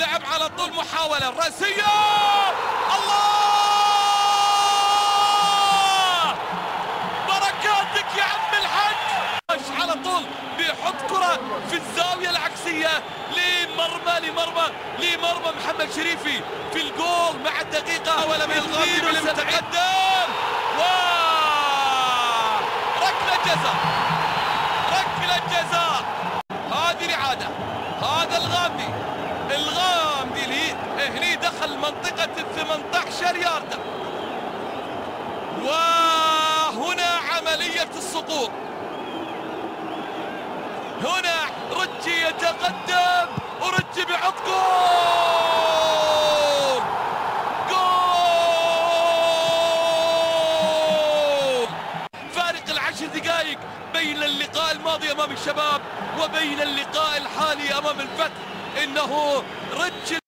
اللعب على طول، محاولة رأسية، الله بركاتك يا عم الحاج. على طول بيحط كرة في الزاوية العكسية لمرمى محمد شريفي في الجول مع الدقيقة ولا بالغالب المتقدم، ركلة جزاء. هذه الإعادة، هذا الغامدي هني دخل منطقة 18 ياردة، وهنا عملية السقوط. هنا رجي يتقدم ورجي بيحط جول. فارق ال10 دقائق بين اللقاء الماضي امام الشباب وبين اللقاء الحالي امام الفتح، انه رجي